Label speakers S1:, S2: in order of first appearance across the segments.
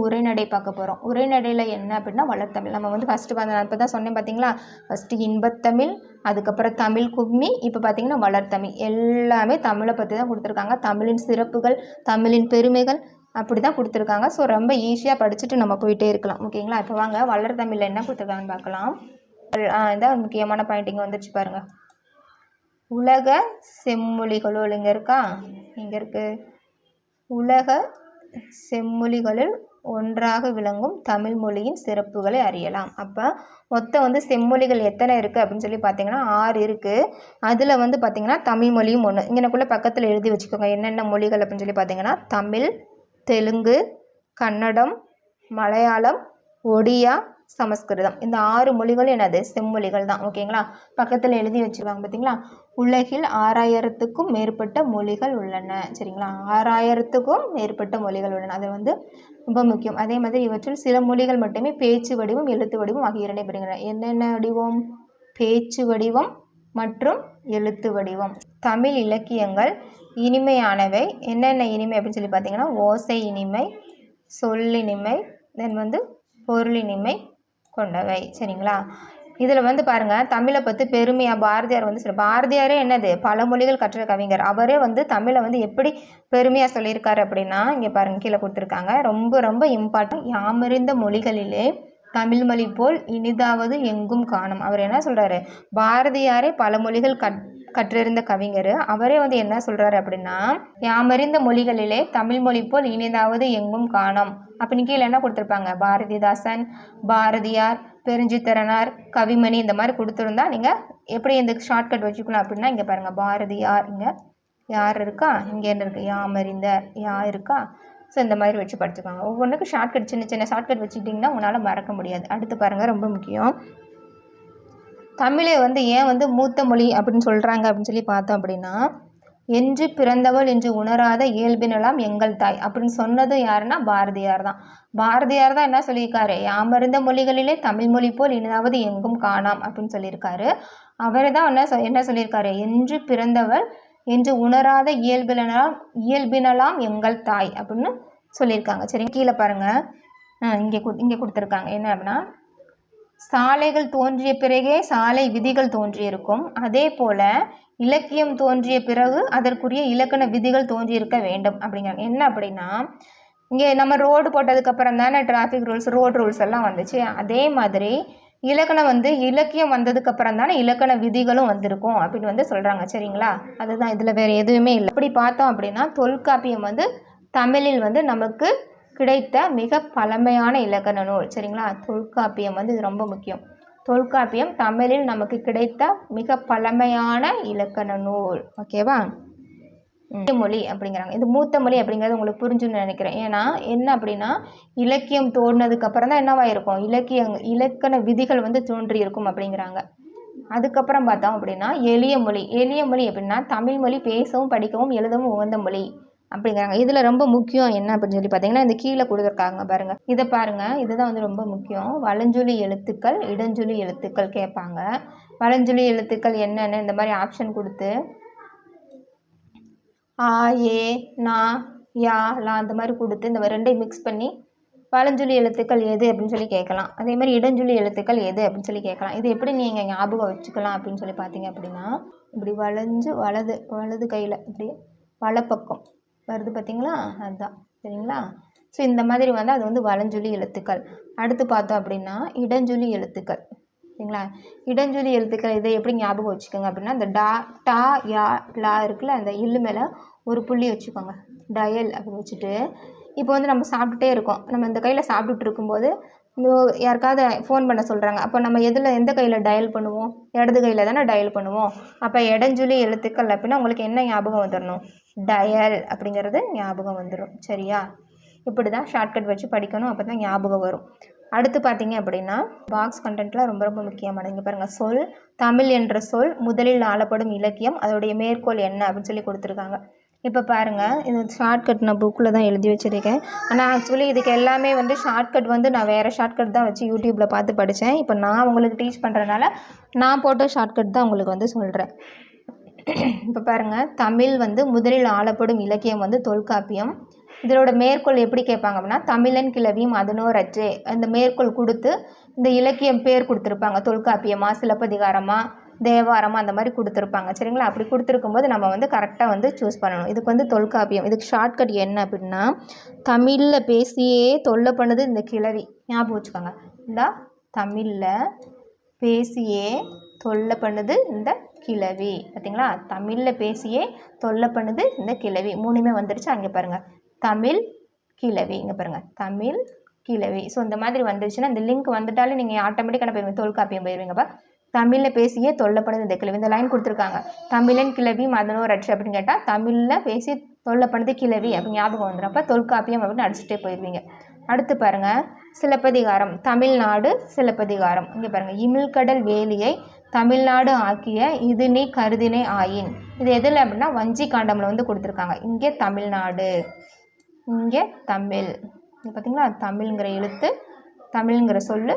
S1: உரைநடை பார்க்க போகிறோம். உரைநடையில் என்ன அப்படின்னா வளர்த்தமிழ். நம்ம வந்து ஃபஸ்ட்டு நான் இப்போ தான் சொன்னேன் பார்த்தீங்களா, ஃபஸ்ட்டு இன்பத்தமிழ், அதுக்கப்புறம் தமிழ் கும்மி, இப்போ பார்த்தீங்கன்னா வளர்த்தமிழ். எல்லாமே தமிழை பற்றி தான் கொடுத்துருக்காங்க. தமிழின் சிறப்புகள், தமிழின் பெருமைகள் அப்படி தான் கொடுத்துருக்காங்க. ஸோ ரொம்ப ஈஸியாக படிச்சுட்டு நம்ம போயிட்டே இருக்கலாம். ஓகேங்களா? இப்போ வாங்க வளர்த்தமிழில் என்ன கொடுத்துருக்காங்கன்னு பார்க்கலாம். இதான் முக்கியமான பாயிண்ட் இங்கே வந்துருச்சு பாருங்கள். உலக செம்மொழிகளுள் இங்கே இருக்கா, இங்கே இருக்குது. உலக செம்மொழிகளில் ஒன்றாக விளங்கும் தமிழ் மொழியின் சிறப்புகளை அறியலாம். அப்போ மொத்தம் வந்து செம்மொழிகள் எத்தனை இருக்குது அப்படின்னு சொல்லி பார்த்தீங்கன்னா 6 இருக்குது. அதில் வந்து பார்த்திங்கன்னா தமிழ் மொழியும் ஒன்று. இங்கனக்குள்ளே பக்கத்தில் எழுதி வச்சுக்கோங்க என்னென்ன மொழிகள் அப்படின்னு சொல்லி பார்த்தீங்கன்னா தமிழ், தெலுங்கு, கன்னடம், மலையாளம், ஒடியா, சமஸ்கிருதம். இந்த 6 மொழிகளும் என்னது செம்மொழிகள் தான். ஓகேங்களா? பக்கத்தில் எழுதி வச்சுருவாங்க பார்த்தீங்களா. உலகில் 6000க்கும் மேற்பட்ட மொழிகள் உள்ளன. சரிங்களா? 6000க்கும் மேற்பட்ட மொழிகள் உள்ளன. அது வந்து ரொம்ப முக்கியம். அதே மாதிரி இவற்றில் சில மொழிகள் மட்டுமே பேச்சு வடிவம், எழுத்து வடிவம் ஆகிய 2 பெறுகின்றன. என்னென்ன வடிவம்? பேச்சு வடிவம் மற்றும் எழுத்து வடிவம். தமிழ் இலக்கியங்கள் இனிமையானவை. என்னென்ன இனிமை அப்படின்னு சொல்லி பார்த்தீங்கன்னா ஓசை இனிமை, சொல்லினிமை, தென் வந்து பொருளினிமை கொண்டவை. சரிங்களா? இதில் வந்து பாருங்கள் தமிழை பற்றி பெருமையாக பாரதியார் வந்து பாரதியாரே என்னது பல மொழிகள் கற்ற கவிஞர். அவரே வந்து தமிழை வந்து எப்படி பெருமையாக சொல்லியிருக்காரு அப்படின்னா இங்கே பாருங்கள் கீழே கொடுத்துருக்காங்க. ரொம்ப ரொம்ப இம்பார்ட்டன்ட். யாமறிந்த மொழிகளிலே தமிழ் மொழி போல் இனிதாவது எங்கும் காணும். அவர் என்ன சொல்கிறாரு, பாரதியாரே பல மொழிகள் கற்றிருந்த கவிஞர். அவரே வந்து என்ன சொல்கிறாரு அப்படின்னா யாமறிந்த மொழிகளிலே தமிழ் மொழி போல் இனிதாவது எங்கும் காணோம் அப்படின்னு கீழே என்ன கொடுத்துருப்பாங்க, பாரதிதாசன், பாரதியார், பெருஞ்சித்திரனார், கவிமணி இந்த மாதிரி கொடுத்துருந்தா நீங்கள் எப்படி இந்த ஷார்ட்கட் வச்சுக்கலாம் அப்படின்னா இங்கே பாருங்கள் பாரதியார், இங்கே யார் இருக்கா, இங்கே என்ன இருக்குது யாமறிந்த யா இருக்கா. ஸோ இந்த மாதிரி வச்சு படிச்சுக்கோங்க. ஒவ்வொன்றுக்கும் ஷார்ட்கட் சின்ன சின்ன ஷார்ட்கட் வச்சுக்கிட்டிங்கன்னா உங்களால் மறக்க முடியாது. அடுத்து பாருங்கள் ரொம்ப முக்கியம். தமிழை வந்து ஏன் வந்து மூத்த மொழி அப்படின்னு சொல்கிறாங்க அப்படின்னு சொல்லி பார்த்தோம் அப்படின்னா என்று பிறந்தவள் என்று உணராத இயல்பினலாம் எங்கள் தாய் அப்படின்னு சொன்னது யாருன்னா பாரதியார் தான். பாரதியார் தான் என்ன சொல்லியிருக்காரு, யாமறிந்த மொழிகளிலே தமிழ் மொழி போல் இனிதாவது எங்கும் காணாம் அப்படின்னு சொல்லியிருக்காரு. அவர் தான் என்ன சொல்லியிருக்காரு, என்று பிறந்தவள் என்று உணராத இயல்பினலாம் எங்கள் தாய் அப்படின்னு சொல்லியிருக்காங்க. சரி, கீழே பாருங்கள் இங்கே கொடுத்துருக்காங்க என்ன அப்படின்னா சாலைகள் தோன்றிய பிறகே சாலை விதிகள் தோன்றியிருக்கும். அதே போல் இலக்கியம் தோன்றிய பிறகு அதற்குரிய இலக்கண விதிகள் தோன்றியிருக்க வேண்டும் அப்படிங்கிறாங்க. என்ன அப்படின்னா இங்கே நம்ம ரோடு போட்டதுக்கப்புறம் தானே டிராஃபிக் ரூல்ஸ், ரோடு ரூல்ஸ் எல்லாம் வந்துச்சு. அதே மாதிரி இலக்கணம் வந்து இலக்கியம் வந்ததுக்கப்புறம் தானே இலக்கண விதிகளும் வந்திருக்கும் அப்படின்னு வந்து சொல்கிறாங்க. சரிங்களா? அதுதான், இதில் வேறு எதுவுமே இல்லை. அப்படி பார்த்தோம் அப்படின்னா தொல்காப்பியம் வந்து தமிழில் வந்து நமக்கு கிடைத்த மிக பழமையான இலக்கண நூல். சரிங்களா? தொல்காப்பியம் வந்து இது ரொம்ப முக்கியம். தொல்காப்பியம் தமிழில் நமக்கு கிடைத்த மிக பழமையான இலக்கண நூல். ஓகேவா? மொழி அப்படிங்கிறாங்க. இது மூத்த மொழி அப்படிங்கிறது உங்களுக்கு புரிஞ்சுன்னு நினைக்கிறேன். ஏன்னா என்ன அப்படின்னா இலக்கியம் தோன்றினதுக்கு அப்புறம் தான் என்னவாயிருக்கும், இலக்கண விதிகள் வந்து தோன்றியிருக்கும் அப்படிங்கிறாங்க. அதுக்கப்புறம் பார்த்தோம் அப்படின்னா எளிய மொழி. எளிய மொழி அப்படின்னா தமிழ் மொழி பேசவும் படிக்கவும் எழுதவும் உகந்த மொழி அப்படிங்கிறாங்க. இதில் ரொம்ப முக்கியம் என்ன அப்படின்னு சொல்லி பார்த்தீங்கன்னா இந்த கீழே கொடுத்துருக்காங்க பாருங்கள். இதை பாருங்கள், இதுதான் வந்து ரொம்ப முக்கியம். வலஞ்சொலி எழுத்துக்கள், இடஞ்சொலி எழுத்துக்கள் கேட்பாங்க. வலஞ்சொலி எழுத்துக்கள் என்னென்னு இந்த மாதிரி ஆப்ஷன் கொடுத்து ஆ, ஏ, நா, யா, லா அந்த மாதிரி கொடுத்து இந்த ரெண்டையும் மிக்ஸ் பண்ணி வலஞ்சொலி எழுத்துக்கள் எது அப்படின்னு சொல்லி கேட்கலாம். அதே மாதிரி இடஞ்சொலி எழுத்துக்கள் எது அப்படின்னு சொல்லி கேட்கலாம். இது எப்படி நீங்கள் ஞாபகம் வச்சுக்கலாம் அப்படின்னு சொல்லி பார்த்தீங்க அப்படின்னா இப்படி வளைஞ்சு வலது கையில் இப்படி வலப்பக்கம் வருது பார்த்தீங்களா, அதுதான். சரிங்களா? ஸோ இந்த மாதிரி வந்து அது வந்து வலஞ்சொலி எழுத்துக்கள். அடுத்து பார்த்தோம் அப்படின்னா இடஞ்சொலி எழுத்துக்கள். சரிங்களா? இடஞ்சொலி எழுத்துக்கள் இதை எப்படி ஞாபகம் வச்சுக்கோங்க அப்படின்னா இந்த டா, டா, யா, லா இருக்குல்ல, அந்த இல்லு மேலே ஒரு புள்ளி வச்சுக்கோங்க, டயல் அப்படி வச்சுட்டு இப்போ வந்து நம்ம சாப்பிட்டுட்டே இருக்கோம். நம்ம இந்த கையில் சாப்பிட்டுட்டு இருக்கும்போது யாருக்காவது ஃபோன் பண்ண சொல்கிறாங்க. அப்போ நம்ம எந்த கையில் டயல் பண்ணுவோம், இடது கையில் தானே டயல் பண்ணுவோம். அப்போ இடஞ்சொலி எழுத்துக்கள் அப்படின்னா உங்களுக்கு என்ன ஞாபகம் வந்துடணும், டயல் அப்படிங்கிறது ஞாபகம் வந்துடும். சரியா? இப்படி தான் ஷார்ட்கட் வச்சு படிக்கணும், அப்போ தான் ஞாபகம் வரும். அடுத்து பார்த்தீங்க அப்படின்னா பாக்ஸ் கண்டென்ட்டில் ரொம்ப ரொம்ப முக்கியமானது இங்கே பாருங்கள். சொல், தமிழ் என்ற சொல் முதலில் ஆளப்படும் இலக்கியம், அதோடைய மேற்கோள் என்ன அப்படின்னு சொல்லி கொடுத்துருக்காங்க. இப்போ பாருங்கள், இது ஷார்ட்கட் நான் புக்கில் தான் எழுதி வச்சுருக்கேன். ஆனால் ஆக்சுவலி இதுக்கு எல்லாமே வந்து ஷார்ட்கட் வந்து நான் வேறு ஷார்ட்கட் தான் வச்சு யூடியூப்பில் பார்த்து படித்தேன். இப்போ நான் உங்களுக்கு டீச் பண்ணுறதுனால நான் போட்ட ஷார்ட்கட் தான் உங்களுக்கு வந்து சொல்கிறேன். இப்போ பாருங்கள், தமிழ் வந்து முதலில் ஆளப்படும் இலக்கியம் வந்து தொல்காப்பியம். இதோட மேற்கோள் எப்படி கேட்பாங்க அப்படின்னா தமிழன் கிளவியும் அதனோரற்றே அந்த மேற்கோள் கொடுத்து இந்த இலக்கியம் பேர் கொடுத்துருப்பாங்க. தொல்காப்பியமா, சிலப்பதிகாரமா, தேவாரமா அந்த மாதிரி கொடுத்துருப்பாங்க. சரிங்களா? அப்படி கொடுத்துருக்கும்போது நம்ம வந்து கரெக்டாக வந்து சூஸ் பண்ணணும். இதுக்கு வந்து தொல்காப்பியம். இதுக்கு ஷார்ட்கட் என்ன அப்படின்னா தமிழில் பேசியே தொல்லை பண்ணுது இந்த கிளவி. ஞாபகம் வச்சுக்கோங்க. இந்த தமிழில் பேசியே தொல்லை பண்ணுது இந்த கிளவி. பார்த்தீங்களா? தமிழில் பேசியே தொல்லை பண்ணுது இந்த கிளவி. 3மே வந்துடுச்சு. அங்கே பாருங்கள், தமிழ் கிளவி. இங்கே பாருங்கள், தமிழ் கிளவி. ஸோ இந்த மாதிரி வந்துடுச்சுன்னா இந்த லிங்க் வந்துட்டாலே நீங்கள் ஆட்டோமேட்டிக்காக போயிருவீங்க, தொல்காப்பியம் போயிருவீங்கப்பா. தமிழில் பேசியே தொல்லை பண்ணுது இந்த கிளவி. இந்த லைன் கொடுத்துருக்காங்க, தமிழன் கிளவி மதனோரற்று அப்படின்னு கேட்டால் தமிழில் பேசி தொல்லை பண்ணுது கிளவி அப்படின்னு ஞாபகம் வந்துடும். அப்போ தொல்காப்பியம் அப்படின்னு அடிச்சுட்டே போயிடுவீங்க. அடுத்து பாருங்கள், சிலப்பதிகாரம். தமிழ்நாடு சிலப்பதிகாரம். இங்கே பாருங்கள், இமிழ்கடல் வேலியை தமிழ்நாடு ஆக்கிய இது நீ கருதினை ஆயின். இது எதில் அப்படின்னா வஞ்சி காண்டமில் வந்து கொடுத்துருக்காங்க. இங்கே தமிழ்நாடு, இங்கே தமிழ். இங்கே பார்த்தீங்களா, தமிழ்ங்கிற எழுத்து, தமிழ்ங்கிற சொல்லு,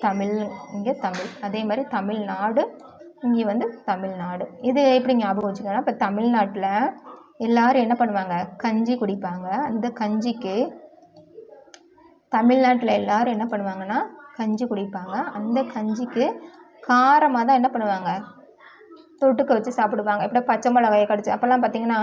S1: தமிழ், இங்கே தமிழ். அதே மாதிரி தமிழ்நாடு, இங்கே வந்து தமிழ்நாடு. இது எப்படி ஞாபகம் வச்சுக்கோன்னா, இப்போ தமிழ்நாட்டில் எல்லோரும் என்ன பண்ணுவாங்க, கஞ்சி குடிப்பாங்க. அந்த கஞ்சிக்கு தமிழ்நாட்டில் எல்லோரும் என்ன பண்ணுவாங்கன்னா கஞ்சி குடிப்பாங்க. அந்த கஞ்சிக்கு காரமாக தான் என்ன பண்ணுவாங்க, தொட்டுக்க வச்சு சாப்பிடுவாங்க. இப்போ பச்சை மிளகாயை கடிச்சு, அப்போல்லாம் பார்த்திங்கன்னா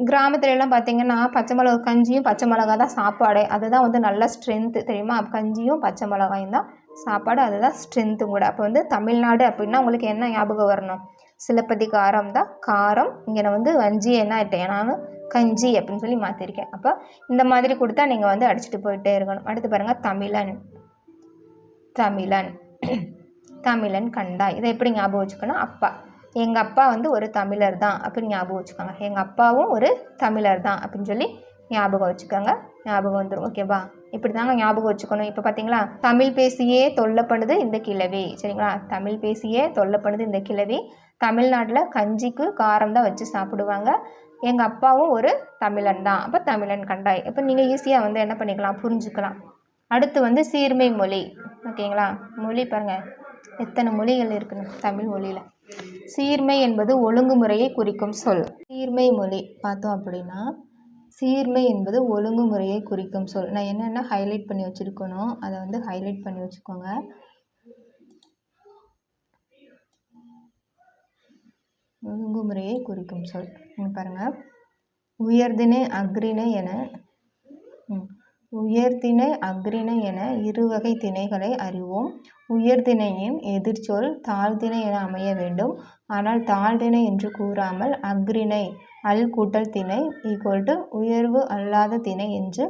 S1: கிராமத்துலலாம் பார்த்திங்கன்னா பச்சை மிளகா கஞ்சியும் பச்சை மிளகா தான் சாப்பாடு. அதுதான் வந்து நல்ல ஸ்ட்ரென்த்து தெரியுமா. கஞ்சியும் பச்சை மிளகாயும் தான் சாப்பாடு, அதுதான் ஸ்ட்ரென்த்தும் கூட. அப்போ வந்து தமிழ்நாடு அப்படின்னா உங்களுக்கு என்ன ஞாபகம் வரணும், சிலப்பதிகாரம் தான் காரம். இங்கே நான் வந்து வஞ்சி என்ன ஆகிட்டேன், நான் கஞ்சி அப்படின்னு சொல்லி மாற்றிருக்கேன். அப்போ இந்த மாதிரி கொடுத்தா நீங்கள் வந்து அடிச்சுட்டு போயிட்டே இருக்கணும். அடுத்து பாருங்கள், தமிழன். தமிழன் தமிழன் கண்டாய். இதை எப்படி ஞாபகம் வச்சுக்கணும், அப்பா, எங்கள் அப்பா வந்து ஒரு தமிழர் தான் அப்படின்னு ஞாபகம் வச்சுக்கோங்க. எங்கள் அப்பாவும் ஒரு தமிழர் தான் அப்படின்னு சொல்லி ஞாபகம் வச்சுக்கோங்க. ஞாபகம் வந்துடும். ஓகேவா? இப்படி தாங்க ஞாபகம் வச்சுக்கணும். இப்போ பார்த்தீங்களா, தமிழ் பேசியே தொல்லை பண்ணுது இந்த கிளவி. சரிங்களா? தமிழ் பேசியே தொல்லை பண்ணுது இந்த கிளவி. தமிழ்நாட்டில் கஞ்சிக்கு காரம் தான் வச்சு சாப்பிடுவாங்க. எங்கள் அப்பாவும் ஒரு தமிழன் தான். அப்போ தமிழன் கண்டாய். இப்போ நீங்கள் ஈஸியாக வந்து என்ன பண்ணிக்கலாம், புரிஞ்சுக்கலாம். அடுத்து வந்து சீர்மை மொழி. ஓகேங்களா? மொழி பாருங்கள், எத்தனை மொழிகள் இருக்குன்னு தமிழ் மொழியில். சீர்மை என்பது ஒழுங்குமுறையை குறிக்கும் சொல். சீர்மை மொழி பார்த்தோம் அப்படின்னா, சீர்மை என்பது ஒழுங்குமுறையை குறிக்கும் சொல். நான் என்னென்ன ஹைலைட் பண்ணி வச்சுருக்கணும் அதை வந்து ஹைலைட் பண்ணி வச்சுக்கோங்க. ஒழுங்குமுறையை குறிக்கும் சொல் பாருங்கள், உயர்திணை அக்ரிணை என உயர்திணை அக்ரிணை என இருவகை திணைகளை அறிவோம். உயர்திணையின் எதிர்ச்சொல் தாழ்திணை என அமைய வேண்டும். ஆனால் தாழ்திணை என்று கூறாமல் அக்ரிணை அல் கூட்டல் திணை ஈக்குவல் உயர்வு அல்லாத திணை என்று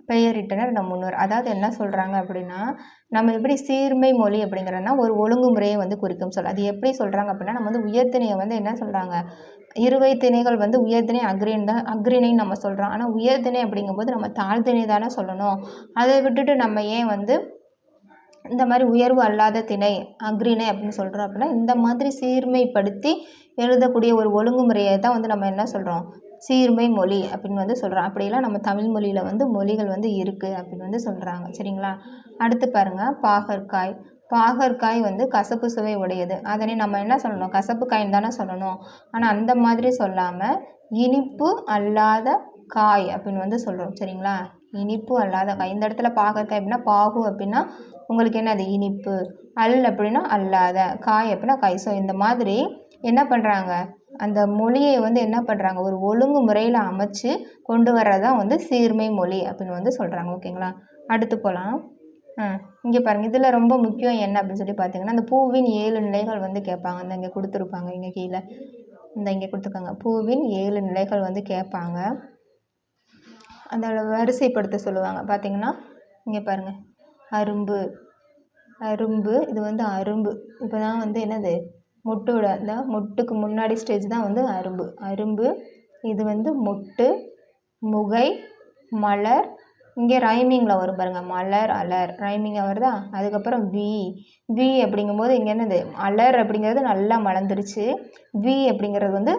S1: பெயரிட்டனர் நம் முன்னோர். அதாவது என்ன சொல்கிறாங்க அப்படின்னா, நம்ம எப்படி சீர்மை மொழி அப்படிங்கிறன்னா ஒரு ஒழுங்குமுறையை வந்து குறிக்கும் சொல். அது எப்படி சொல்கிறாங்க அப்படின்னா, நம்ம வந்து உயர்திணையை வந்து என்ன சொல்கிறாங்க, இருவை திணைகள் வந்து உயர்திணை அக்ரிணைன்னு நம்ம சொல்கிறோம். ஆனால் உயர்திணை அப்படிங்கும்போது நம்ம தாழ்திணை தானே சொல்லணும். அதை விட்டுட்டு நம்ம ஏன் வந்து இந்த மாதிரி உயர்வு அல்லாத திணை அக்ரிணை அப்படின்னு சொல்கிறோம் அப்படின்னா, இந்த மாதிரி சீர்மைப்படுத்தி எழுதக்கூடிய ஒரு ஒழுங்குமுறையை தான் வந்து நம்ம என்ன சொல்கிறோம், சீர்மை மொழி அப்படின்னு வந்து சொல்கிறோம். அப்படியெல்லாம் நம்ம தமிழ் மொழியில் வந்து மொழிகள் வந்து இருக்குது அப்படின்னு வந்து சொல்கிறாங்க. சரிங்களா? அடுத்து பாருங்கள், பாகற்காய். பாகற்காய் வந்து கசப்பு சுவை உடையது. அதனை நம்ம என்ன சொல்லணும், கசப்பு காய்ன்னு தானே சொல்லணும். ஆனால் அந்த மாதிரி சொல்லாமல் இனிப்பு அல்லாத காய் அப்படின்னு வந்து சொல்கிறோம். சரிங்களா? இனிப்பு அல்லாத காய். இந்த இடத்துல பாகற்காய் அப்படின்னா பாகு அப்படின்னா உங்களுக்கு என்ன, அது இனிப்பு. அல் அப்படின்னா அல்லாத, காய் அப்படின்னா காய். ஸோ இந்த மாதிரி என்ன பண்ணுறாங்க, அந்த மொழியை வந்து என்ன பண்ணுறாங்க, ஒரு ஒழுங்கு முறையில் அமைச்சு கொண்டு வர்றதான் வந்து சீர்மை மொழி அப்படின்னு வந்து சொல்கிறாங்க. ஓகேங்களா? அடுத்து போகலாம். இங்கே பாருங்கள், இதில் ரொம்ப முக்கியம் என்ன அப்படின்னு சொல்லி பார்த்தீங்கன்னா, அந்த பூவின் 7 நிலைகள் வந்து கேட்பாங்க. அந்த இங்கே கொடுத்துருப்பாங்க, இங்கே கீழே இங்கே கொடுத்துருக்காங்க. பூவின் 7 நிலைகள் வந்து கேட்பாங்க. அதோட வரிசைப்படுத்த சொல்லுவாங்க. பார்த்தீங்கன்னா இங்கே பாருங்கள், அரும்பு. அரும்பு இது வந்து அரும்பு. இப்போ தான் வந்து என்னது, மொட்டோட இந்த மொட்டுக்கு முன்னாடி ஸ்டேஜ் தான் வந்து அரும்பு. அரும்பு இது வந்து மொட்டு, முகை, மலர். இங்கே ரைமிங்கில் வரும் பாருங்கள், மலர் அலர் ரைமிங்காக வருதா. அதுக்கப்புறம் வி அப்படிங்கும்போது இங்கே என்னது, அலர் அப்படிங்கிறது நல்லா மலர்ந்துருச்சு. வி அப்படிங்கிறது வந்து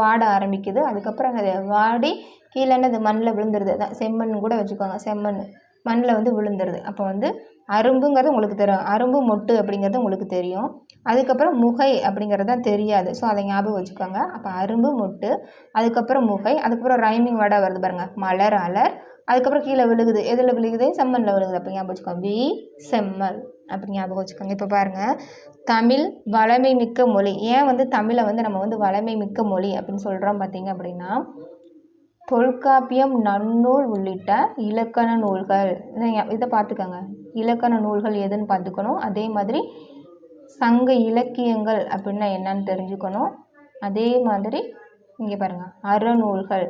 S1: வாட ஆரம்பிக்குது. அதுக்கப்புறம் என்னது, வாடி கீழே என்னது மண்ணில் விழுந்துருது. அதான் செம்மண் கூட வச்சுக்கோங்க. செம்மண் மண்ணில் வந்து விழுந்துருது. அப்போ வந்து அரும்புங்கிறது உங்களுக்கு தெரியும், அரும்பு மொட்டு அப்படிங்கிறது உங்களுக்கு தெரியும். அதுக்கப்புறம் முகை அப்படிங்கிறது தான் தெரியாது. ஸோ அதை ஞாபகம் வச்சுக்கோங்க. அப்போ அரும்பு மொட்டு, அதுக்கப்புறம் முகை, அதுக்கப்புறம் ரைமிங் வேர்டாக வருது பாருங்கள், மலர் அலர், அதுக்கப்புறம் கீழே விழுகுது, எதில் விழுகுது, செம்மண்ணில் விழுகுது. அப்போ ஞாபகம் வச்சுக்கோங்க, வி செம்மல் அப்படி ஞாபகம் வச்சுக்கோங்க. இப்போ பாருங்கள், தமிழ் வளமை மிக்க மொழி. ஏன் வந்து தமிழை வந்து நம்ம வந்து வளமை மிக்க மொழி அப்படின்னு சொல்கிறோம் பார்த்தீங்க அப்படின்னா, தொல்காப்பியம், நன்னூல் உள்ளிட்ட இலக்கண நூல்கள், இதை பார்த்துக்கோங்க. இலக்கண நூல்கள் எதுன்னு பார்த்துக்கணும். அதே மாதிரி சங்க இலக்கியங்கள் அப்படின்னா என்னன்னு தெரிஞ்சுக்கணும். அதே மாதிரி இங்கே பாருங்கள், அறநூல்கள்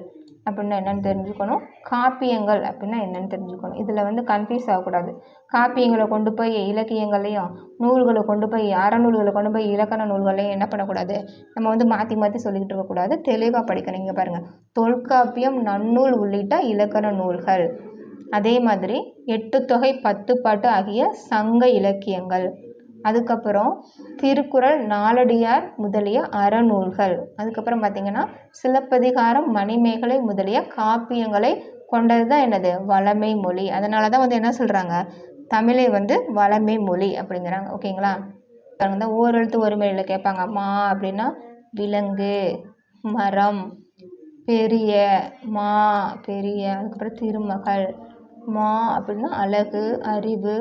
S1: அப்படின்னா என்னென்னு தெரிஞ்சுக்கணும். காப்பியங்கள் அப்படின்னா என்னென்னு தெரிஞ்சுக்கணும். இதில் வந்து கன்ஃபியூஸ் ஆகக்கூடாது. காப்பியங்களை கொண்டு போய் இலக்கியங்களையும், நூல்களை கொண்டு போய் அறநூல்களை கொண்டு போய் இலக்கண நூல்களையும் என்ன பண்ணக்கூடாது, நம்ம வந்து மாற்றி மாற்றி சொல்லிக்கிட்டு இருக்கக்கூடாது. தெளிவாக படிக்கணும். இங்கே பாருங்கள், தொல்காப்பியம், நன்னூல் உள்ளிட்ட இலக்கண நூல்கள், அதே மாதிரி 8 தொகை 10 பாட்டு ஆகிய சங்க இலக்கியங்கள், அதுக்கப்புறம் திருக்குறள், நாலடியார் முதலிய அறநூல்கள், அதுக்கப்புறம் பார்த்திங்கன்னா சிலப்பதிகாரம், மணிமேகலை முதலிய காப்பியங்களை கொண்டது தான் என்னது, வளமை மொழி. அதனால தான் வந்து என்ன சொல்கிறாங்க, தமிழை வந்து வளமை மொழி அப்படிங்கிறாங்க. ஓகேங்களா? தான் ஓரெழுத்து ஒருமையில் கேட்பாங்க. மா அப்படின்னா விலங்கு, மரம், பெரிய, மா பெரிய, அதுக்கப்புறம் திருமகள், மா அப்படின்னா அழகு, அறிவு,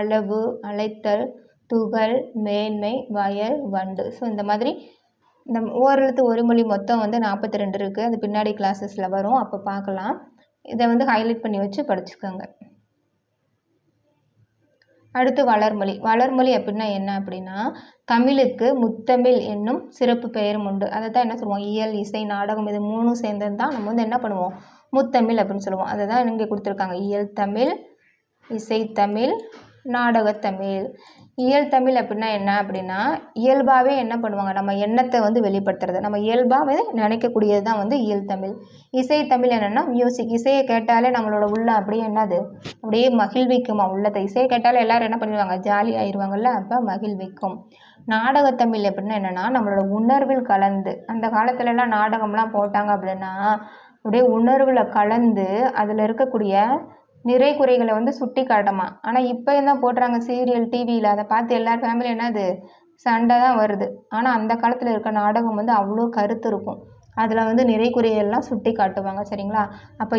S1: அளவு, அழைத்தல், துகள், மேன்மை, வயல், வண்டு. ஸோ இந்த மாதிரி இந்த ஓரெழுத்து ஒரு மொழி மொத்தம் வந்து 42 இருக்குது. அது பின்னாடி கிளாஸஸில் வரும், அப்போ பார்க்கலாம். இதை வந்து ஹைலைட் பண்ணி வச்சு படிச்சுக்கோங்க. அடுத்து வளர்மொழி. வளர்மொழி அப்படின்னா என்ன அப்படின்னா, தமிழுக்கு முத்தமிழ் என்னும் சிறப்பு பெயரும் உண்டு. அதை தான் என்ன சொல்லுவோம், இயல், இசை, நாடகம், இது 3 சேர்ந்தது தான் நம்ம வந்து என்ன பண்ணுவோம், முத்தமிழ் அப்படின்னு சொல்லுவோம். அதை தான் இங்கே கொடுத்துருக்காங்க, இயல் தமிழ், இசைத்தமிழ், நாடகத்தமிழ். இயல் தமிழ் அப்படின்னா என்ன அப்படின்னா, இயல்பாகவே என்ன பண்ணுவாங்க, நம்ம எண்ணத்தை வந்து வெளிப்படுத்துறது, நம்ம இயல்பாகவே நினைக்கக்கூடியது தான் வந்து இயல் தமிழ். இசை தமிழ் என்னென்னா மியூசிக், இசையை கேட்டாலே நம்மளோட உள்ள அப்படியே என்னது, அப்படியே மகிழ்விக்குமா உள்ளத்தை. இசையை கேட்டாலே எல்லோரும் என்ன பண்ணிடுவாங்க, ஜாலி ஆயிடுவாங்கள்ல, அப்போ மகிழ்விக்கும். நாடகத்தமிழ் அப்படின்னா என்னென்னா, நம்மளோட உணர்வில் கலந்து, அந்த காலத்துலலாம் நாடகம்லாம் போட்டாங்க அப்படின்னா அப்படியே உணர்வில் கலந்து அதில் இருக்கக்கூடிய நிறை குறைகளை வந்து சுட்டி காட்டமா. ஆனால் இப்போ என்ன போடுறாங்க, சீரியல், டிவியில், அதை பார்த்து எல்லார் ஃபேமிலி என்னது சண்டை தான் வருது. ஆனால் அந்த காலத்தில் இருக்க நாடகம் வந்து அவ்வளோ கருத்து இருக்கும். அதில் வந்து நிறை குறையெல்லாம் சுட்டி காட்டுவாங்க. சரிங்களா? அப்போ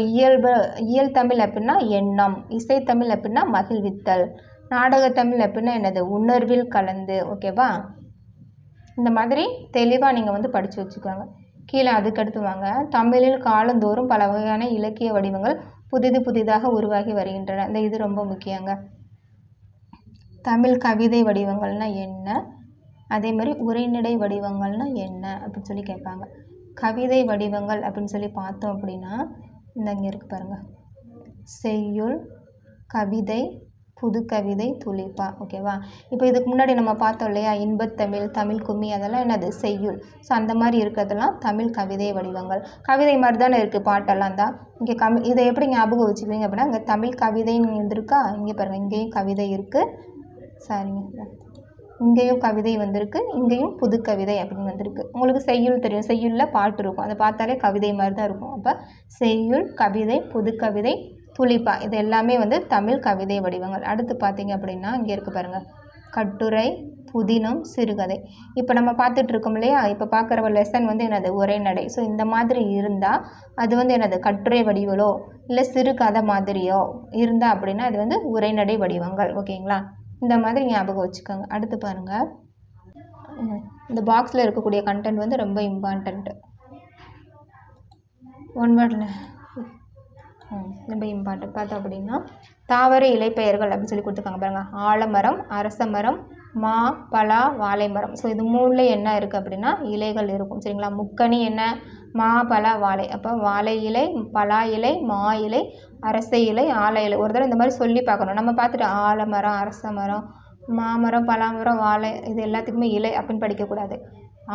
S1: இயல் தமிழ் அப்படின்னா எண்ணம், இசைத்தமிழ் அப்படின்னா மகிழ்வித்தல், நாடகத்தமிழ் அப்படின்னா என்னது, உணர்வில் கலந்து. ஓகேவா? இந்த மாதிரி தெளிவாக நீங்கள் வந்து படித்து வச்சுக்கோங்க. கீழே அதுக்கடுத்து வாங்க, தமிழில் காலந்தோறும் பல வகையான இலக்கிய வடிவங்கள் புதிதாக உருவாகி வருகின்றன. இந்த இது ரொம்ப முக்கியங்க. தமிழ் கவிதை வடிவங்கள்னா என்ன, அதே மாதிரி உரைநடை வடிவங்கள்னா என்ன அப்படின்னு சொல்லி கேட்பாங்க. கவிதை வடிவங்கள் அப்படின்னு சொல்லி பார்த்தோம் அப்படின்னா, இங்கே இருக்கு பாருங்கள், செய்யுள், கவிதை, புதுக்கவிதை, துளிப்பா. ஓகேவா? இப்போ இதுக்கு முன்னாடி நம்ம பார்த்தோம் இல்லையா, இன்பத்தமிழ், தமிழ் கும்மி, அதெல்லாம் என்னது, செய்யுள். ஸோ அந்த மாதிரி இருக்கிறதெல்லாம் தமிழ் கவிதை வடிவங்கள். கவிதை மாதிரி தானே இருக்குது பாட்டெல்லாம் தான். இங்கே இதை எப்படி ஞாபகம் வச்சுக்குவீங்க அப்படின்னா, இங்கே தமிழ் கவிதைன்னு இருந்திருக்கா, இங்கே பாருங்கள், இங்கேயும் கவிதை இருக்குது, சரிங்க, இங்கேயும் கவிதை வந்திருக்கு, இங்கேயும் புதுக்கவிதை அப்படின்னு வந்திருக்கு. உங்களுக்கு செய்யுள் தெரியும், செய்யுளில் பாட்டு இருக்கும், அதை பார்த்தாலே கவிதை மாதிரி தான் இருக்கும். அப்போ செய்யுள், கவிதை, புதுக்கவிதை, துளிப்பா, இது எல்லாமே வந்து தமிழ் கவிதை வடிவங்கள். அடுத்து பார்த்தீங்க அப்படின்னா, இங்கே இருக்குது பாருங்கள், கட்டுரை, புதினம், சிறுகதை. இப்போ நம்ம பார்த்துட்டு இருக்கோம் இல்லையா, இப்போ பார்க்குற லெசன் வந்து என்னது, உரைநடை. ஸோ இந்த மாதிரி இருந்தால் அது வந்து என்னது, கட்டுரை வடிவலோ இல்லை சிறுகதை மாதிரியோ இருந்தால் அப்படின்னா அது வந்து உரைநடை வடிவங்கள். ஓகேங்களா? இந்த மாதிரி ஞாபகம் வச்சுக்கோங்க. அடுத்து பாருங்கள், இந்த பாக்ஸில் இருக்கக்கூடிய கண்டென்ட் வந்து ரொம்ப இம்பார்ட்டண்ட்டு. ஒன் வேர்டில் ரொம்ப இம்பார்ட்டன்ட் பார்த்தோம் அப்படின்னா, தாவர இலைப்பெயர்கள் அப்படின்னு சொல்லி கொடுத்துருக்காங்க பாருங்கள். ஆலமரம், அரச மரம், மா, பலா, வாழை மரம். ஸோ இது 3ல் என்ன இருக்குது அப்படின்னா இலைகள் இருக்கும். சரிங்களா? முக்கணி என்ன, மா, பலா, வாழை. அப்போ வாழை இலை, பலா இலை, மா இலை, அரச இலை, ஆலை இலை. ஒரு தடவை இந்த மாதிரி சொல்லி பார்க்கணும். நம்ம பார்த்துட்டு ஆலமரம், அரச மரம், மாமரம், பலாமரம், வாழை, இது எல்லாத்துக்குமே இலை அப்படின்னு படிக்கக்கூடாது.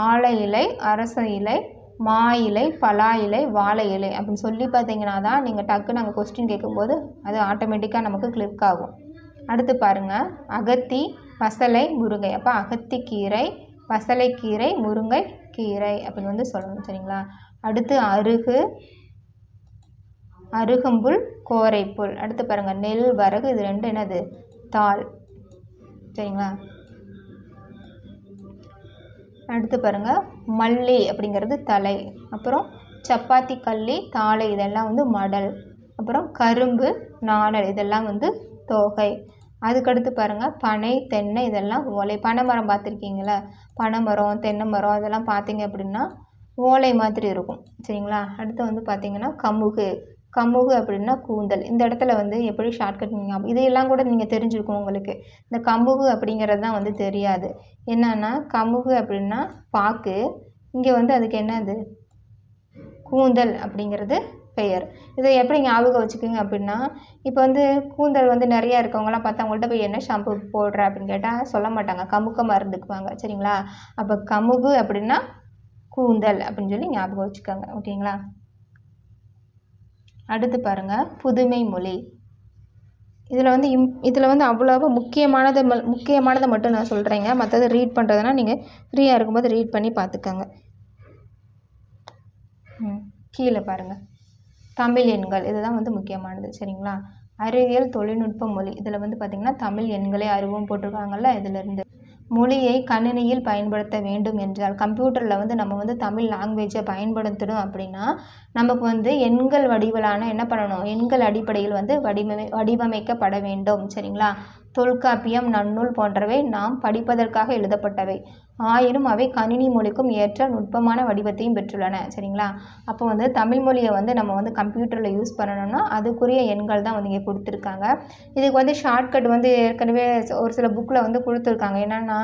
S1: ஆலை இலை, அரச இலை, மா இலை, பலா இலை, வாழை இலை அப்படின்னு சொல்லி பார்த்தீங்கன்னா தான் நீங்கள் டக்குன்னு நாங்கள் கொஸ்டின் கேட்கும்போது அது ஆட்டோமேட்டிக்காக நமக்கு கிளிக் ஆகும். அடுத்து பாருங்கள், அகத்தி, பசலை, முருங்கை. அப்போ அகத்திக்கீரை, பசலைக்கீரை, முருங்கை கீரை அப்படின்னு வந்து சொல்லணும். சரிங்களா? அடுத்து அருகு, அருகம்புல், கோரைப்புல். அடுத்து பாருங்கள் நெல், வரகு, இது ரெண்டு என்னது தாள். சரிங்களா? அடுத்து பாருங்கள் மல்லி அப்படிங்கிறது தலை. அப்புறம் சப்பாத்தி கல்லி, தாளை இதெல்லாம் வந்து மடல். அப்புறம் கரும்பு, நாணல் இதெல்லாம் வந்து தோகை. அதுக்கடுத்து பாருங்கள் பனை, தென்னை இதெல்லாம் ஓலை. பனை மரம் பார்த்துருக்கீங்களா? பனை மரம், தென்னை மரம் இதெல்லாம் பார்த்தீங்க அப்படின்னா ஓலை மாதிரி இருக்கும். சரிங்களா? அடுத்து வந்து பார்த்திங்கன்னா கமுகு. கமுகு அப்படின்னா கூந்தல். இந்த இடத்துல வந்து எப்படி ஷார்ட்கட் நீங்கள் இதையெல்லாம் கூட நீங்கள் தெரிஞ்சுருக்கும். உங்களுக்கு இந்த கமுகு அப்படிங்கிறது தான் வந்து தெரியாது. என்னன்னா கமுகு அப்படின்னா பாக்கு, இங்கே வந்து அதுக்கு என்னது கூந்தல் அப்படிங்கிறது பெயர். இதை எப்படி ஞாபகம் வச்சுக்கோங்க அப்படின்னா, இப்போ வந்து கூந்தல் வந்து நிறையா இருக்கவங்களாம் பார்த்தா அவங்கள்ட்ட போய் என்ன ஷாம்பு போடுற அப்படின்னு கேட்டால் சொல்ல மாட்டாங்க, கமுக்க மருந்துக்குவாங்க. சரிங்களா? அப்போ கமுகு அப்படின்னா கூந்தல் அப்படின்னு சொல்லி ஞாபகம் வச்சுக்கோங்க. ஓகேங்களா? அடுத்து பாருங்கள் புதுமை மொழி. இதில் வந்து அவ்வளோவா முக்கியமானதை மட்டும் நான் சொல்கிறேங்க. மற்றது ரீட் பண்ணுறதுனா நீங்கள் ஃப்ரீயாக இருக்கும்போது ரீட் பண்ணி பார்த்துக்கோங்க. கீழே பாருங்கள் தமிழ் எண்கள், இதுதான் வந்து முக்கியமானது. சரிங்களா? அறிவியல் தொழில்நுட்ப மொழி. இதில் வந்து பார்த்திங்கன்னா தமிழ் எண்களே அறிவும் போட்டிருக்காங்கல்ல. இதிலேருந்து மொழியை கணினியில் பயன்படுத்த வேண்டும் என்றால், கம்ப்யூட்டரில் வந்து நம்ம வந்து தமிழ் லாங்குவேஜை பயன்படுத்தணும் அப்படின்னா நமக்கு வந்து எண்கள் வடிவிலான என்ன பண்ணணும், எண்கள் அடிப்படையில் வந்து வடிவமைக்கப்பட வேண்டும். சரிங்களா? தொல்காப்பியம், நன்னூல் போன்றவை நாம் படிப்பதற்காக எழுதப்பட்டவை. ஆயினும் அவை கணினி மொழிக்கும் ஏற்ற நுட்பமான வடிவத்தையும் பெற்றுள்ளன. சரிங்களா? அப்போ வந்து தமிழ் மொழியை வந்து நம்ம வந்து கம்ப்யூட்டரில் யூஸ் பண்ணணும்னா அதுக்குரிய எண்கள் தான் வந்து இங்கே கொடுத்துருக்காங்க. இதுக்கு வந்து ஷார்ட்கட் வந்து ஏற்கனவே ஒரு சில புக்கில் வந்து கொடுத்துருக்காங்க. என்னென்னா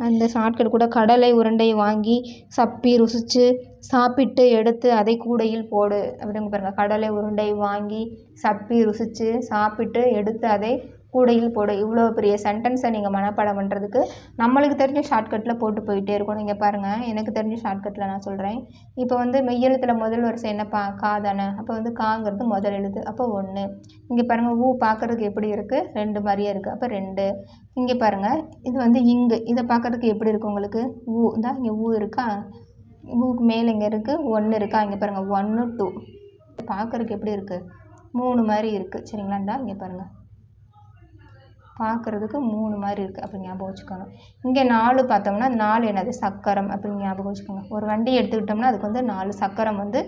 S1: அந்த ஷார்ட்கட் கூட கடலை உருண்டை வாங்கி சப்பி ருசித்து சாப்பிட்டு எடுத்து அதை கூடையில் போடு அப்படிங்க பாருங்கள். கடலை உருண்டை வாங்கி சப்பி ருசித்து சாப்பிட்டு எடுத்து அதை கூடையில் போடு. இவ்வளோ பெரிய சென்டென்ஸை நீங்கள் மனப்பாடம் பண்ணுறதுக்கு நம்மளுக்கு தெரிஞ்ச ஷார்ட்கட்டில் போட்டு போயிட்டே இருக்கும். நீங்கள் பாருங்கள், எனக்கு தெரிஞ்ச ஷார்ட்கட்டில் நான் சொல்கிறேன். இப்போ வந்து மெய்யெழுத்தில் முதல் வரிசை என்னப்பா கா தானே. அப்போ வந்து காங்கிறது முதல் எழுத்து, அப்போ 1. இங்கே பாருங்கள் ஊ பார்க்குறதுக்கு எப்படி இருக்குது, 2 மாதிரியே இருக்குது, அப்போ 2. இங்கே பாருங்கள் இது வந்து இங்கு, இதை பார்க்குறதுக்கு எப்படி இருக்குது உங்களுக்கு, ஊ தான் இங்கே ஊ இருக்கா, ஊக்கு மேலே இங்கே இருக்குது 1 இருக்கா. இங்கே பாருங்கள் 1 2 பார்க்குறதுக்கு எப்படி இருக்குது 3 மாதிரி இருக்குது. சரிங்களா? இருந்தால் இங்கே பாருங்கள் பார்க்குறதுக்கு 3 மாதிரி இருக்குது அப்படி ஞாபகம் வச்சுக்கோங்க. இங்கே 4 பார்த்தோம்னா 4 என்னது சக்கரம் அப்படின்னு ஞாபகம் வச்சுக்கோங்க. ஒரு வண்டி எடுத்துக்கிட்டோம்னா அதுக்கு வந்து 4 சக்கரம் வந்து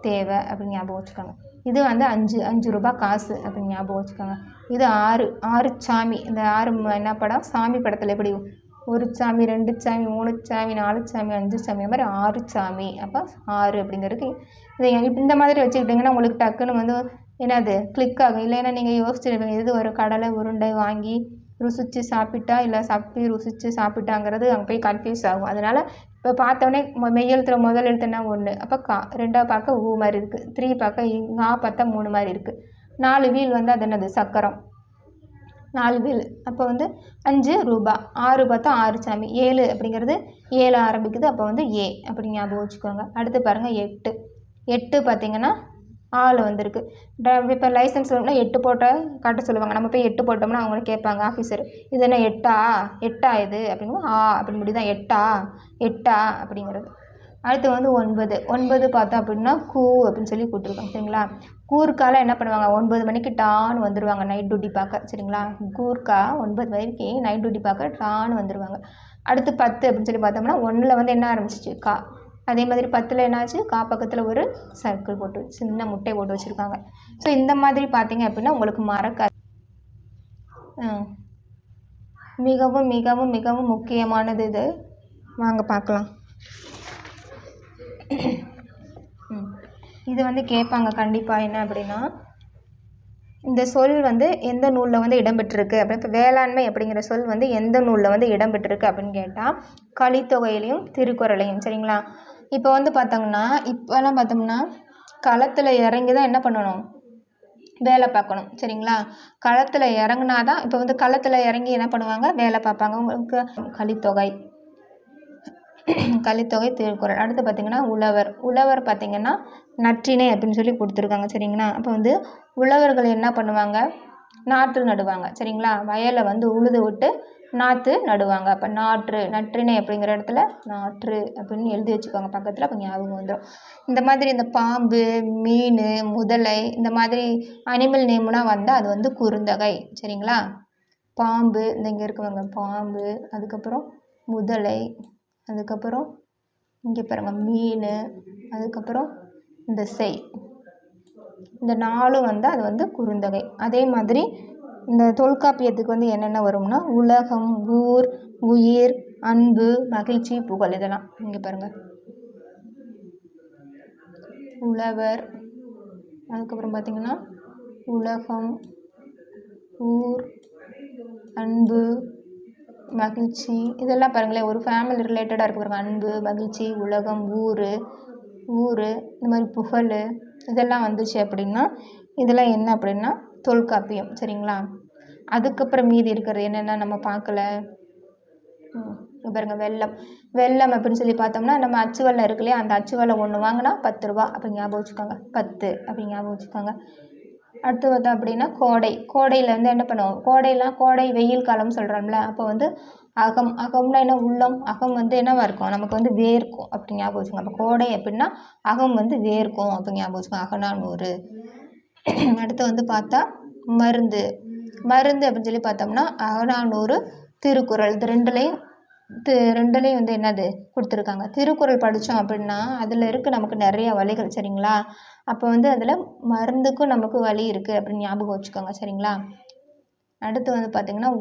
S1: தேவை அப்படின்னு ஞாபகம் வச்சுக்கோங்க. இது வந்து 5 ரூபாய் காசு அப்படின்னு ஞாபகம் வச்சுக்கோங்க. இது 6 சாமி. இந்த 6 என்ன படம், சாமி படத்தில் எப்படி 1 சாமி 2 சாமி 3 சாமி 4 சாமி 5 சாமி அது மாதிரி 6 சாமி. அப்போ 6 அப்படிங்கிறதுக்கு இதை இந்த மாதிரி வச்சுக்கிட்டிங்கன்னா உங்களுக்கு டக்குன்னு வந்து என்னது கிளிக் ஆகும். இல்லைன்னா நீங்கள் யோசிச்சிருப்பீங்க இது ஒரு கடலை உருண்டை வாங்கி ருசித்து சாப்பிட்டா இல்லை சப்பி ருசித்து சாப்பிட்டாங்கிறது அங்கே போய் கன்ஃபியூஸ் ஆகும். அதனால் இப்போ பார்த்தோன்னே மெய்யெழுத்தில் முதல் எழுத்துனா 1, அப்போ கா, 2 பார்க்க ஊ மாதிரி இருக்குது, 3 பார்க்க ngா பார்த்தா 3 மாதிரி இருக்குது, 4 வீல் வந்து அது என்னது சக்கரம், 4 வீல். அப்போ வந்து 5 ரூபாய், 6 பார்த்தா 6 சாமி, 7 அப்படிங்கிறது 7 ஆரம்பிக்குது, அப்போ வந்து ஏ அப்படி ஞாபகம் வச்சுக்கோங்க. அடுத்து பாருங்கள் 8 பார்த்திங்கன்னா ஆள் வந்திருக்கு. இப்போ லைசன்ஸ் வேணும்னா 8 போட்டால் காட்ட சொல்லுவாங்க. நம்ம போய் 8 போட்டோம்னா அவங்கள கேட்பாங்க ஆஃபீஸர், இது என்ன 8 இது அப்படிங்கும் அப்படி முடிதான் 8 அப்படிங்கிறது. அடுத்து வந்து 9 பார்த்தோம் அப்படின்னா கூ அப்படின்னு சொல்லி கூப்பிட்டுருக்காங்க. சரிங்களா? கூர்க்கால என்ன பண்ணுவாங்க 9 மணிக்கு டான்னு வந்துடுவாங்க நைட் டியூட்டி பார்க்க. சரிங்களா? கூர்க்கா 9 மணிக்கு நைட் டியூட்டி பார்க்க டான்னு வந்துடுவாங்க. அடுத்து 10 அப்படின்னு சொல்லி பார்த்தோம்னா 1ல் வந்து என்ன ஆரம்பிச்சிச்சு கா, அதே மாதிரி 10ல் என்னாச்சு கா பக்கத்தில் ஒரு சர்க்கிள் போட்டு சின்ன முட்டை போட்டு வச்சுருக்காங்க. ஸோ இந்த மாதிரி பார்த்தீங்க அப்படின்னா உங்களுக்கு மறக்காது. மிகவும் மிகவும் மிகவும் முக்கியமானது இது. வாங்க பார்க்கலாம். இது வந்து கேட்பாங்க கண்டிப்பாக. என்ன அப்படின்னா இந்த சொல் வந்து எந்த நூலில் வந்து இடம்பெற்றிருக்கு அப்படின்னு. இப்போ வேளாண்மை அப்படிங்கிற சொல் வந்து எந்த நூலில் வந்து இடம்பெற்றிருக்கு அப்படின்னு கேட்டால் கலித்தொகையிலையும் திருக்குறளையும். சரிங்களா? இப்போ வந்து பார்த்தோம்னா இப்போலாம் பார்த்தோம்னா களத்தில் இறங்கி தான் என்ன பண்ணணும், வேலை பார்க்கணும். சரிங்களா? களத்தில் இறங்குனா தான் இப்போ வந்து களத்தில் இறங்கி என்ன பண்ணுவாங்க, வேலை பார்ப்பாங்க. உங்களுக்கு கலித்தொகை திருக்குறள். அடுத்து பார்த்திங்கன்னா உழவர் பார்த்திங்கன்னா நற்றிணை அப்படின்னு சொல்லி கொடுத்துருக்காங்க. சரிங்களா? அப்போ வந்து உழவர்கள் என்ன பண்ணுவாங்க, நாற்று நடுவாங்க சரிங்களா. வயலை வந்து உழுது விட்டு நாற்று நடுவாங்க. அப்போ நாற்று நற்றிணை அப்படிங்கிற இடத்துல நாற்று அப்படின்னு எழுதி வச்சுக்கோங்க பக்கத்தில், அப்போ ஞாபகம் வந்துடும். இந்த மாதிரி இந்த பாம்பு, மீன், முதலை இந்த மாதிரி அனிமல் நேம்னா வந்தால் அது வந்து குறுந்தொகை சரிங்களா. பாம்பு இந்த இங்கே இருக்குவாங்க பாம்பு, அதுக்கப்புறம் முதலை, அதுக்கப்புறம் இங்கே பாருங்க மீன், அதுக்கப்புறம் இந்த செய், இந்த 4 வந்து அது வந்து குறுந்தொகை. அதே மாதிரி இந்த தொல்காப்பியத்துக்கு வந்து என்னென்ன வரும்னா உலகம், ஊர், உயிர், அன்பு, மகிழ்ச்சி, புகழ், இதெல்லாம் இங்கே பாருங்கள். உழவர், அதுக்கப்புறம் பார்த்திங்கன்னா உலகம், ஊர், அன்பு, மகிழ்ச்சி, இதெல்லாம் பாருங்களேன் ஒரு ஃபேமிலி ரிலேட்டடாக இருக்கு பாருங்கள். அன்பு, மகிழ்ச்சி, உலகம், ஊர், இந்த மாதிரி புகழ், இதெல்லாம் வந்துச்சு அப்படின்னா இதெல்லாம் என்ன அப்படின்னா தொல்காப்பியம் சரிங்களா. அதுக்கப்புறம் மீதி இருக்கிறது என்னென்னா நம்ம பார்க்கல. பாருங்க வெல்லம் அப்படின்னு சொல்லி பார்த்தோம்னா நம்ம அச்சு வெல்லம் இருக்கு இல்லையா, அந்த அச்சு வெல்லம் ஒன்று வாங்கினா 10 ரூபா அப்படி ஞாபகம் வச்சுக்கோங்க. 10 அப்படி ஞாபகம் வச்சுக்கோங்க. அடுத்து பார்த்தா அப்படின்னா கோடையில் வந்து என்ன பண்ணுவோம், கோடை வெயில் காலம் சொல்கிறோம்ல, அப்போ வந்து அகம்னா என்ன உள்ளம், அகம் வந்து என்னவா இருக்கும் நமக்கு வந்து வேர்க்கும் அப்படி ஞாபகம் வச்சுக்கோங்க. அப்போ கோடை அப்படின்னா அகம் வந்து வேர்க்கும் அப்படி ஞாபகம் வச்சுக்கோங்க. அகநானூறு. அடுத்து வந்து பார்த்தா மருந்து அப்படின்னு சொல்லி பார்த்தோம்னா அகநானூறு, திருக்குறள், இது ரெண்டுலேயும் வந்து என்னது கொடுத்துருக்காங்க. திருக்குறள் படித்தோம் அப்படின்னா அதில் இருக்குது நமக்கு நிறைய வழிகள் சரிங்களா. அப்போ வந்து அதில் மருந்துக்கும் நமக்கு வழி இருக்குது அப்படின்னு ஞாபகம் வச்சுக்கோங்க சரிங்களா. அடுத்து வந்து பார்த்திங்கன்னா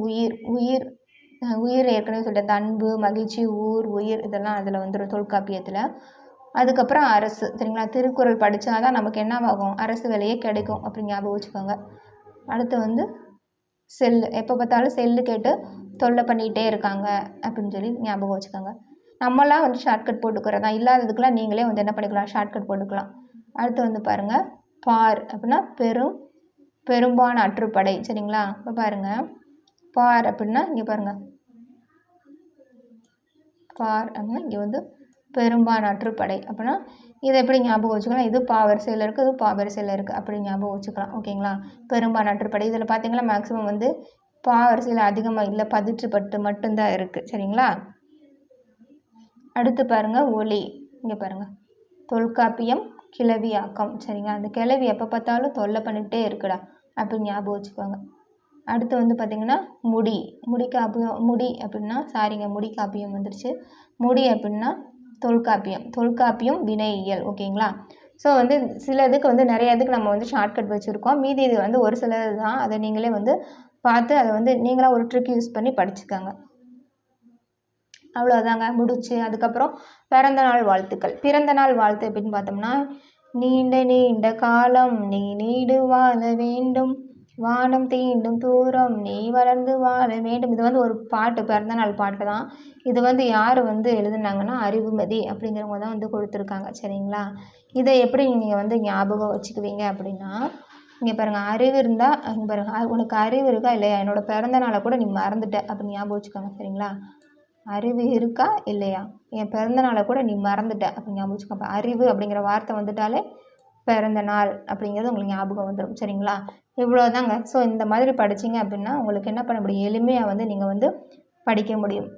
S1: உயிர் ஏற்கனவே சொல்லிட்டு அன்பு, மகிழ்ச்சி, ஊர், உயிர், இதெல்லாம் அதில் வந்துடும் தொல்காப்பியத்தில். அதுக்கப்புறம் அரசு சரிங்களா. திருக்குறள் படித்தா தான் நமக்கு என்னவாகும், அரசு வேலையே கிடைக்கும் அப்படின்னு ஞாபகம் வச்சுக்கோங்க. அடுத்து வந்து செல்லு, எப்போ பார்த்தாலும் செல்லு கேட்டு தொல்லை பண்ணிகிட்டே இருக்காங்க அப்படின்னு சொல்லி ஞாபகம் வச்சுக்கோங்க. நம்மளாம் வந்து ஷார்ட்கட் போட்டுக்கிறதா, இல்லாததுக்கெலாம் நீங்களே வந்து என்ன பண்ணிக்கலாம், ஷார்ட்கட் போட்டுக்கலாம். அடுத்து வந்து பாருங்கள் பார் அப்படின்னா பெரும்பான் அற்றுப்படை சரிங்களா. இப்போ பாருங்கள் பார் அப்படின்னா இங்கே பாருங்கள் பார் அப்படின்னா இங்கே வந்து பெரும்பான் அற்றுப்படை அப்படின்னா இதை எப்படி ஞாபகம் வச்சுக்கலாம், இது பாவரிசையில் இருக்குது, இது பாவரிசையில் இருக்குது அப்படி ஞாபகம் வச்சுக்கலாம் ஓகேங்களா. பெரும்பான் அற்றுப்படை இதில் பார்த்தீங்கன்னா மேக்ஸிமம் வந்து பாவரிசையில் அதிகமாக இல்லை, பதிற்றுப்பட்டு மட்டும்தான் இருக்குது சரிங்களா. அடுத்து பாருங்கள் ஒலி, இங்கே பாருங்கள் தொல்காப்பியம் கிளவியாக்கம் சரிங்களா. அந்த கிளவி எப்போ பார்த்தாலும் தொல்லை பண்ணிகிட்டே இருக்குடா அப்படின்னு ஞாபகம் வச்சுக்கோங்க. அடுத்து வந்து பார்த்திங்கன்னா முடிக்காப்பியம் வந்துருச்சு. முடி அப்படின்னா தொல்காப்பியம் வினையியல் ஓகேங்களா. ஸோ வந்து சில இதுக்கு வந்து நிறைய இதுக்கு நம்ம வந்து ஷார்ட்கட் வச்சுருக்கோம். மீதி இது வந்து ஒரு சிலது தான், அதை நீங்களே வந்து பார்த்து அதை வந்து நீங்களாக ஒரு ட்ரிக் யூஸ் பண்ணி படிச்சுக்கோங்க. அவ்வளோதாங்க முடிச்சு. அதுக்கப்புறம் பிறந்தநாள் வாழ்த்து அப்படின்னு பார்த்தோம்னா நீண்ட நீண்ட காலம் நீ நீடு வாழ வேண்டும், வானம் தீண்டும் தூரம் நீ வளர்ந்து வாழ வேண்டும். இது வந்து ஒரு பாட்டு, பிறந்தநாள் பாட்டு தான். இது வந்து யார் வந்து எழுதுனாங்கன்னா அறிவுமதி அப்படிங்கிறவங்க தான் வந்து கொடுத்துருக்காங்க சரிங்களா. இதை எப்படி நீங்கள் வந்து ஞாபகம் வச்சுக்குவீங்க அப்படின்னா இங்கே பாருங்கள் அறிவு இருந்தால் இங்கே பாருங்கள் உனக்கு அறிவு இருக்கா இல்லையா, என்னோடய பிறந்தநாளை கூட நீ மறந்துட்ட அப்படின்னு ஞாபகம் வச்சுக்கோங்க சரிங்களா. அறிவு இருக்கா இல்லையா, என் பிறந்தநாளை கூட நீ மறந்துட்ட அப்படின்னு ஞாபகம் வச்சுக்கோங்க. அறிவு அப்படிங்கிற வார்த்தை வந்துட்டாலே பிறந்த நாள் அப்படிங்கிறது உங்களுக்கு ஞாபகம் வந்துடும் சரிங்களா. இவ்வளோதாங்க. ஸோ இந்த மாதிரி படிச்சிங்க அப்படின்னா உங்களுக்கு என்ன பண்ண முடியும், எளிமையாக வந்து நீங்கள் வந்து படிக்க முடியும்.